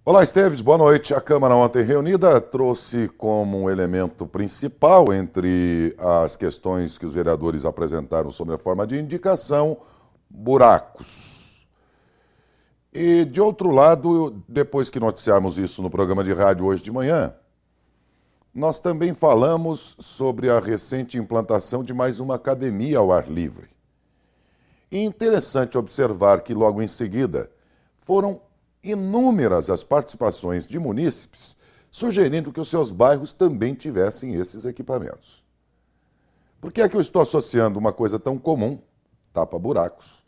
Olá, Esteves, boa noite. A Câmara ontem reunida trouxe como um elemento principal entre as questões que os vereadores apresentaram sobre a forma de indicação, buracos. E, de outro lado, depois que noticiamos isso no programa de rádio hoje de manhã, nós também falamos sobre a recente implantação de mais uma academia ao ar livre. E é interessante observar que logo em seguida foram inúmeras as participações de munícipes sugerindo que os seus bairros também tivessem esses equipamentos. Por que é que eu estou associando uma coisa tão comum, tapa-buracos,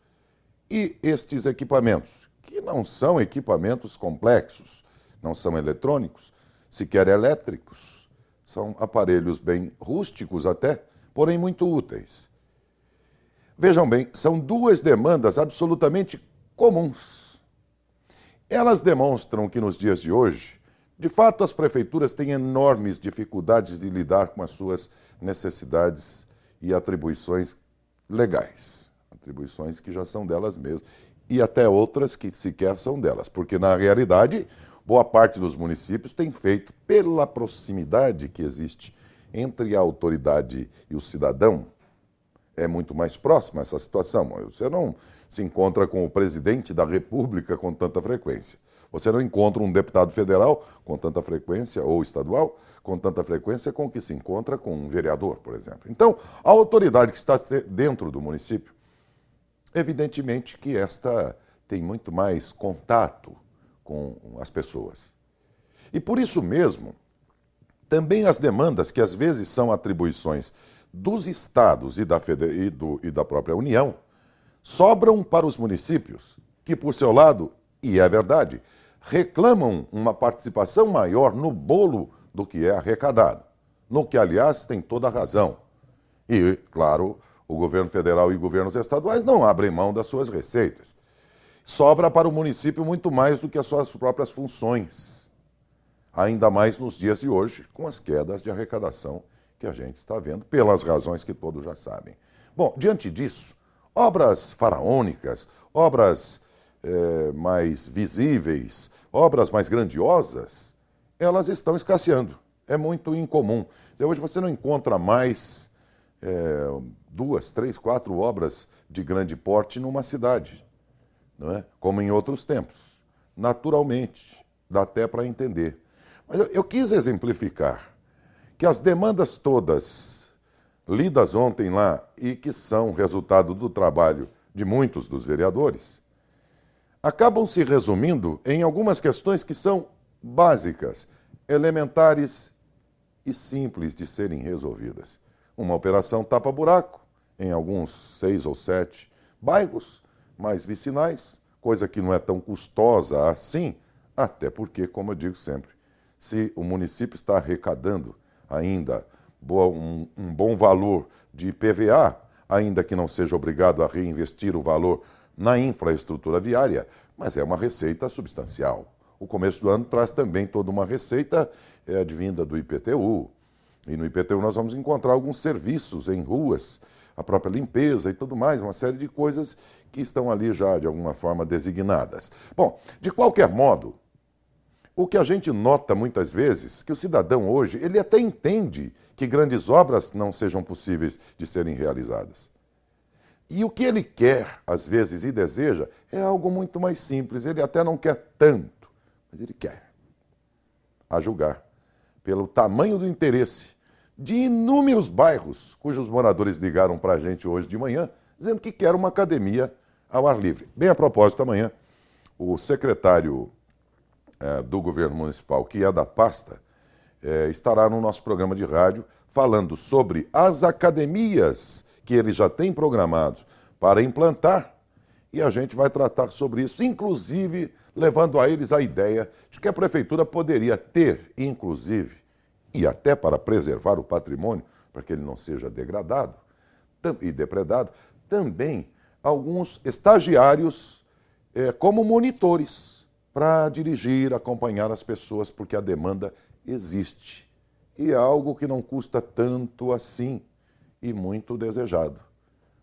e estes equipamentos, que não são equipamentos complexos, não são eletrônicos, sequer elétricos, são aparelhos bem rústicos até, porém muito úteis. Vejam bem, são duas demandas absolutamente comuns. Elas demonstram que nos dias de hoje, de fato, as prefeituras têm enormes dificuldades de lidar com as suas necessidades e atribuições legais. Atribuições que já são delas mesmas. E até outras que sequer são delas. Porque, na realidade, boa parte dos municípios tem feito, pela proximidade que existe entre a autoridade e o cidadão, é muito mais próxima essa situação. Você não se encontra com o presidente da República com tanta frequência. Você não encontra um deputado federal com tanta frequência, ou estadual, com tanta frequência com que se encontra com um vereador, por exemplo. Então, a autoridade que está dentro do município, evidentemente que esta tem muito mais contato com as pessoas. E por isso mesmo, também as demandas, que às vezes são atribuições dos estados e da própria União, sobram para os municípios, que, por seu lado, e é verdade, reclamam uma participação maior no bolo do que é arrecadado, no que, aliás, tem toda a razão. E, claro, o governo federal e governos estaduais não abrem mão das suas receitas. Sobra para o município muito mais do que as suas próprias funções, ainda mais nos dias de hoje, com as quedas de arrecadação que a gente está vendo, pelas razões que todos já sabem. Bom, diante disso, obras faraônicas, obras mais visíveis, obras mais grandiosas, elas estão escasseando. É muito incomum. Hoje você não encontra mais 2, 3, 4 obras de grande porte numa cidade, não é? Como em outros tempos. Naturalmente, dá até para entender. Mas eu quis exemplificar que as demandas todas lidas ontem lá e que são resultado do trabalho de muitos dos vereadores, acabam se resumindo em algumas questões que são básicas, elementares e simples de serem resolvidas. Uma operação tapa-buraco em alguns 6 ou 7 bairros mais vicinais, coisa que não é tão custosa assim, até porque, como eu digo sempre, se o município está arrecadando ainda um bom valor de IPVA, ainda que não seja obrigado a reinvestir o valor na infraestrutura viária, mas é uma receita substancial. O começo do ano traz também toda uma receita advinda do IPTU. E no IPTU nós vamos encontrar alguns serviços em ruas, a própria limpeza e tudo mais, uma série de coisas que estão ali já de alguma forma designadas. Bom, de qualquer modo, o que a gente nota muitas vezes, que o cidadão hoje, ele até entende que grandes obras não sejam possíveis de serem realizadas. E o que ele quer, às vezes, e deseja, é algo muito mais simples. Ele até não quer tanto, mas ele quer. A julgar pelo tamanho do interesse de inúmeros bairros, cujos moradores ligaram para a gente hoje de manhã, dizendo que quer uma academia ao ar livre. Bem a propósito, amanhã, o secretário do governo municipal, que é da pasta, estará no nosso programa de rádio falando sobre as academias que ele já tem programados para implantar, e a gente vai tratar sobre isso, inclusive levando a eles a ideia de que a prefeitura poderia ter, inclusive, e até para preservar o patrimônio, para que ele não seja degradado e depredado, também alguns estagiários como monitores, para dirigir, acompanhar as pessoas, porque a demanda existe. E é algo que não custa tanto assim e muito desejado.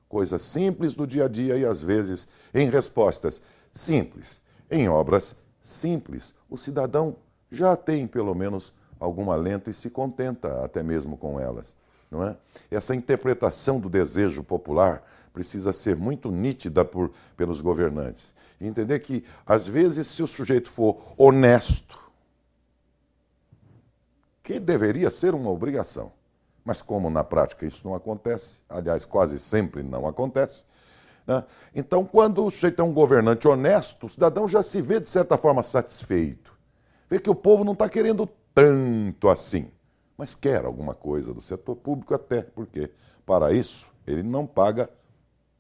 Coisas simples do dia a dia e, às vezes, em respostas simples, em obras simples, o cidadão já tem pelo menos algum alento e se contenta até mesmo com elas, não é? Essa interpretação do desejo popular precisa ser muito nítida pelos governantes. E entender que, às vezes, se o sujeito for honesto, que deveria ser uma obrigação, mas como na prática isso não acontece, aliás, quase sempre não acontece, né? Então, quando o sujeito é um governante honesto, o cidadão já se vê, de certa forma, satisfeito. Vê que o povo não está querendo tanto assim, mas quer alguma coisa do setor público até, porque, para isso, ele não paga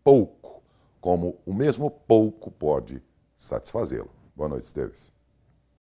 pouco, como o mesmo pouco pode satisfazê-lo. Boa noite, Esteves.